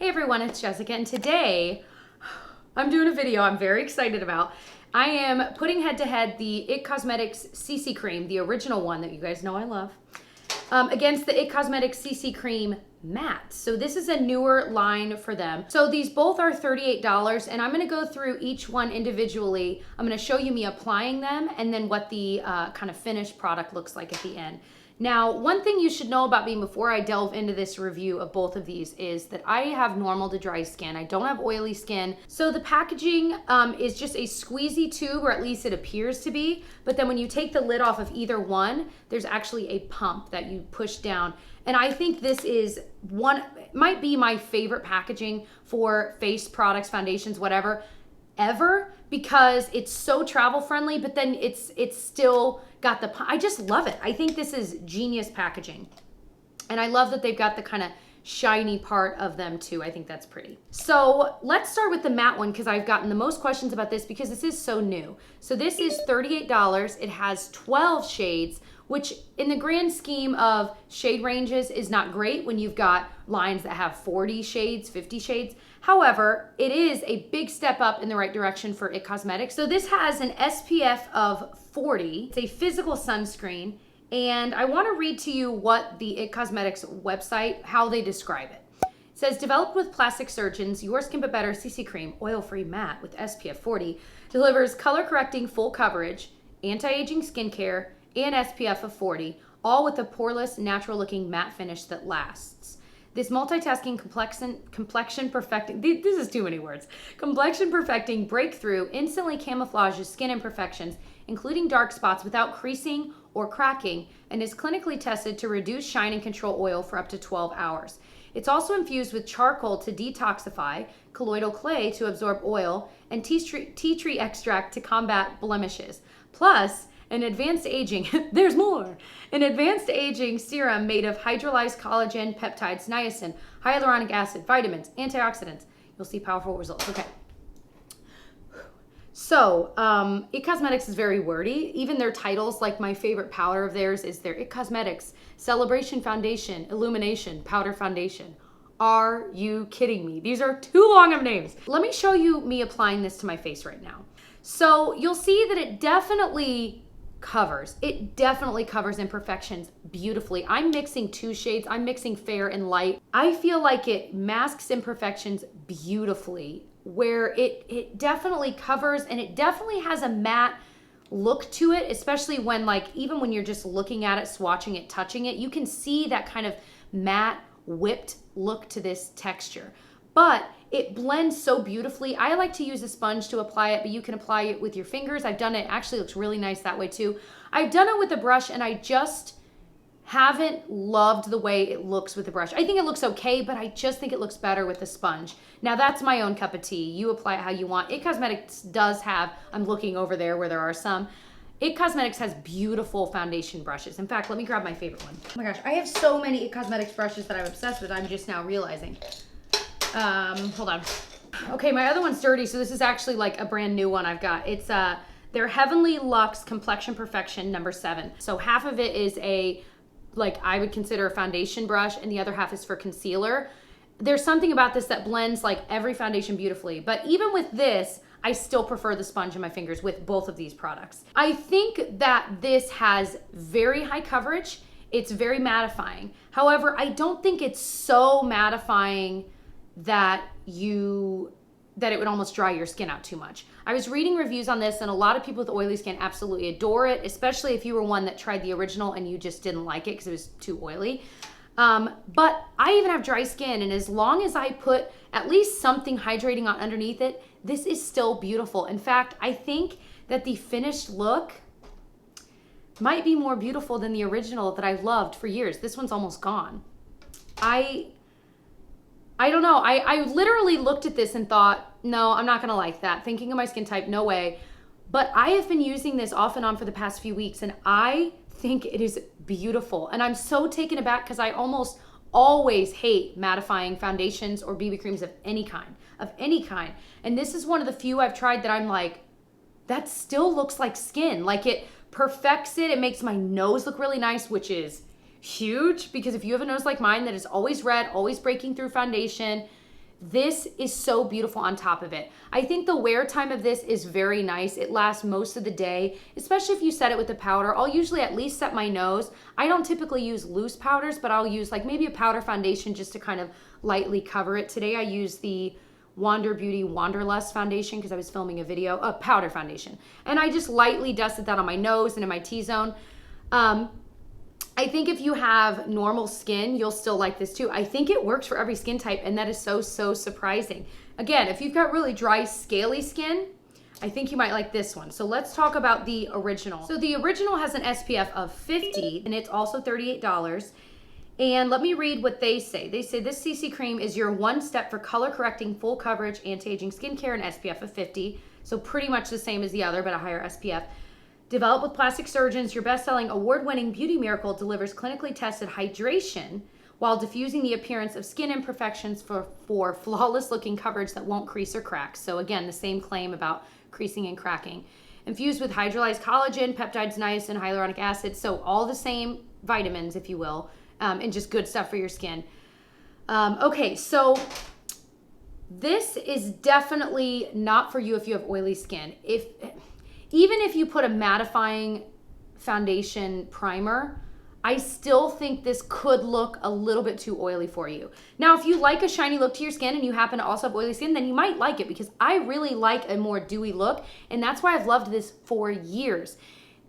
Hey everyone, it's Jessica, and today I'm doing a video I'm very excited about. I am putting head to head the IT Cosmetics CC Cream, the original one that you guys know I love, against the IT Cosmetics CC Cream Matte. So this is a newer line for them. So these both are $38, and I'm gonna go through each one individually. I'm gonna show you me applying them and then what the kind of finished product looks like at the end. Now, one thing you should know about me before I delve into this review of both of these is that I have normal to dry skin. I don't have oily skin. So the packaging is just a squeezy tube, or at least it appears to be. But then when you take the lid off of either one, there's actually a pump that you push down. And I think this is might be my favorite packaging for face products, foundations, whatever, ever, because it's so travel friendly, but then it's still got I just love it. I think this is genius packaging. And I love that they've got the kind of shiny part of them too. I think that's pretty. So let's start with the matte one, because I've gotten the most questions about this because this is so new. So this is $38. It has 12 shades, which in the grand scheme of shade ranges is not great when you've got lines that have 40 shades, 50 shades. However, it is a big step up in the right direction for IT Cosmetics. So this has an SPF of 40. It's a physical sunscreen. And I want to read to you what the IT Cosmetics website, how they describe it. It says, developed with plastic surgeons, your Skin But Better CC Cream, oil-free matte with SPF 40, delivers color-correcting full coverage, anti-aging skincare, and SPF of 40, all with a poreless, natural-looking matte finish that lasts. This multitasking complexion perfecting, this is too many words, complexion perfecting breakthrough instantly camouflages skin imperfections, including dark spots, without creasing or cracking, and is clinically tested to reduce shine and control oil for up to 12 hours. It's also infused with charcoal to detoxify, colloidal clay to absorb oil, and tea tree extract to combat blemishes. Plus, an advanced aging, there's more, an advanced aging serum made of hydrolyzed collagen, peptides, niacin, hyaluronic acid, vitamins, antioxidants. You'll see powerful results. Okay. So, IT Cosmetics is very wordy. Even their titles, like my favorite powder of theirs is their IT Cosmetics Celebration Foundation Illumination Powder Foundation. Are you kidding me? These are too long of names. Let me show you me applying this to my face right now. So you'll see that it definitely covers. It definitely covers imperfections beautifully. I'm mixing two shades. I'm mixing fair and light. I feel like it masks imperfections beautifully, where it definitely covers, and it definitely has a matte look to it, especially when, like, even when you're just looking at it, swatching it, touching it, you can see that kind of matte whipped look to this texture. But it blends so beautifully. I like to use a sponge to apply it, but you can apply it with your fingers. I've done it, actually looks really nice that way too. I've done it with a brush, and I just haven't loved the way it looks with the brush. I think it looks okay, but I just think it looks better with the sponge. Now that's my own cup of tea. You apply it how you want. IT Cosmetics does have, I'm looking over there where there are some, IT Cosmetics has beautiful foundation brushes. In fact, let me grab my favorite one. Oh my gosh, I have so many IT Cosmetics brushes that I'm obsessed with. I'm just now realizing. Hold on. Okay, my other one's dirty, so this is actually like a brand new one I've got. It's their Heavenly Luxe Complexion Perfection number 7. So half of it is I would consider a foundation brush, and the other half is for concealer. There's something about this that blends like every foundation beautifully, but even with this, I still prefer the sponge in my fingers with both of these products. I think that this has very high coverage. It's very mattifying. However, I don't think it's so mattifying that it would almost dry your skin out too much. I was reading reviews on this, and a lot of people with oily skin absolutely adore it, especially if you were one that tried the original and you just didn't like it because it was too oily. But I even have dry skin, and as long as I put at least something hydrating on underneath it, this is still beautiful. In fact, I think that the finished look might be more beautiful than the original that I've loved for years. This one's almost gone. I don't know. I literally looked at this and thought, no, I'm not gonna like that. Thinking of my skin type, no way. But I have been using this off and on for the past few weeks, and I think it is beautiful. And I'm so taken aback because I almost always hate mattifying foundations or BB creams of any kind. And this is one of the few I've tried that I'm like, that still looks like skin. Like, it perfects it. It makes my nose look really nice, which is huge, because if you have a nose like mine that is always red, always breaking through foundation, This is so beautiful on top of it. I think the wear time of this is very nice. It lasts most of the day, especially if you set it with a powder. I'll usually at least set my nose. I don't typically use loose powders, but I'll use like maybe a powder foundation just to kind of lightly cover it. Today I used the Wander Beauty Wanderlust foundation because I was filming a video, a powder foundation. And I just lightly dusted that on my nose and in my T-zone. I think if you have normal skin, you'll still like this too. I think it works for every skin type, and that is so surprising. Again, if you've got really dry, scaly skin, I think you might like this one. So let's talk about the original. So the original has an SPF of 50, and it's also $38. And let me read what they say. They say this CC cream is your one step for color correcting, full coverage, anti-aging skincare, and SPF of 50. So pretty much the same as the other, but a higher SPF. Developed with plastic surgeons, your best-selling award-winning Beauty Miracle delivers clinically tested hydration while diffusing the appearance of skin imperfections for flawless-looking coverage that won't crease or crack. So again, the same claim about creasing and cracking. Infused with hydrolyzed collagen, peptides, niacin, hyaluronic acid, so all the same vitamins, if you will, and just good stuff for your skin. Okay, so this is definitely not for you if you have oily skin. Even if you put a mattifying foundation primer, I still think this could look a little bit too oily for you. Now, if you like a shiny look to your skin and you happen to also have oily skin, then you might like it because I really like a more dewy look, and that's why I've loved this for years.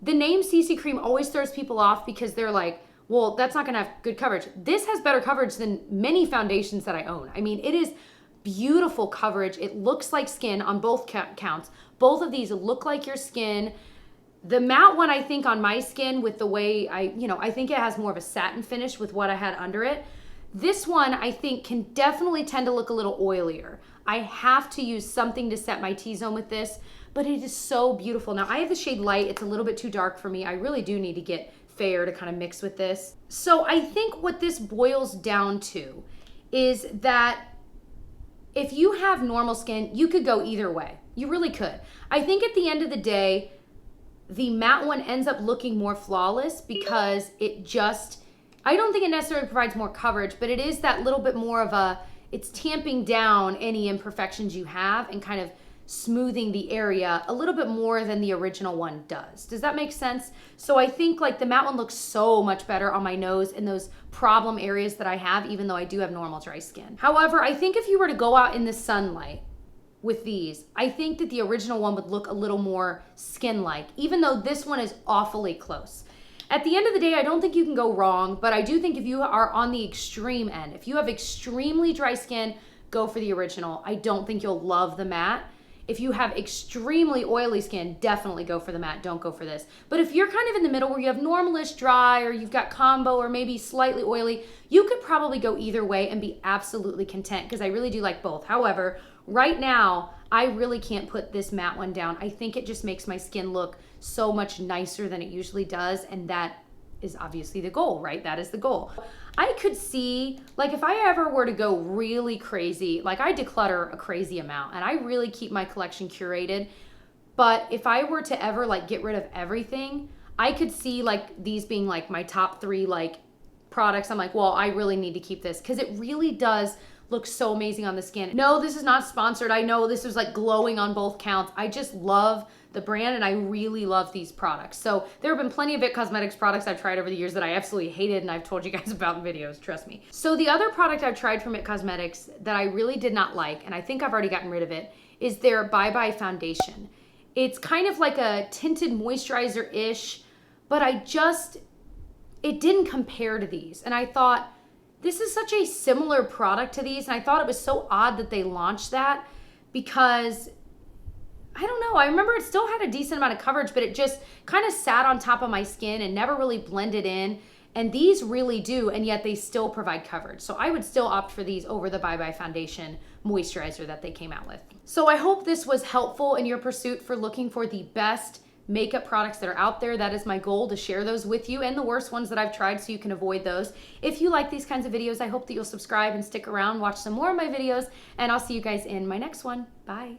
The name CC cream always throws people off because they're like, well, that's not gonna have good coverage. This has better coverage than many foundations that I own. I mean, it is beautiful coverage. It looks like skin on both counts. Both of these look like your skin. The matte one, I think on my skin with the way I think it has more of a satin finish with what I had under it. This one I think can definitely tend to look a little oilier. I have to use something to set my T-zone with this, but it is so beautiful. Now I have the shade light. It's a little bit too dark for me. I really do need to get fair to kind of mix with this. So I think what this boils down to is that if you have normal skin, you could go either way. You really could. I think at the end of the day, the matte one ends up looking more flawless because I don't think it necessarily provides more coverage, but it is that little bit more of it's tamping down any imperfections you have and kind of smoothing the area a little bit more than the original one does. Does that make sense? So I think like the matte one looks so much better on my nose in those problem areas that I have, even though I do have normal dry skin. However, I think if you were to go out in the sunlight with these, I think that the original one would look a little more skin-like, even though this one is awfully close. At the end of the day, I don't think you can go wrong, but I do think if you are on the extreme end, if you have extremely dry skin, go for the original. I don't think you'll love the matte. If you have extremely oily skin, definitely go for the matte, don't go for this. But if you're kind of in the middle where you have normalish dry or you've got combo or maybe slightly oily, you could probably go either way and be absolutely content because I really do like both. However, right now, I really can't put this matte one down. I think it just makes my skin look so much nicer than it usually does, and that is obviously the goal, right? That is the goal. I could see, like if I ever were to go really crazy, like I declutter a crazy amount and I really keep my collection curated, but if I were to ever like get rid of everything, I could see like these being like my top 3 like products. I'm like, well, I really need to keep this because it really does look so amazing on the skin. No, this is not sponsored. I know this is like glowing on both counts. I just love the brand and I really love these products. So there have been plenty of IT Cosmetics products I've tried over the years that I absolutely hated and I've told you guys about in videos, trust me. So the other product I've tried from IT Cosmetics that I really did not like, and I think I've already gotten rid of it, is their Bye Bye foundation. It's kind of like a tinted moisturizer-ish, but it didn't compare to these. And I thought, this is such a similar product to these, and I thought it was so odd that they launched that because I don't know. I remember it still had a decent amount of coverage, but it just kind of sat on top of my skin and never really blended in. And these really do, and yet they still provide coverage. So I would still opt for these over the Bye Bye Foundation moisturizer that they came out with. So I hope this was helpful in your pursuit for looking for the best makeup products that are out there. That is my goal, to share those with you and the worst ones that I've tried so you can avoid those. If you like these kinds of videos, I hope that you'll subscribe and stick around, watch some more of my videos, and I'll see you guys in my next one. Bye.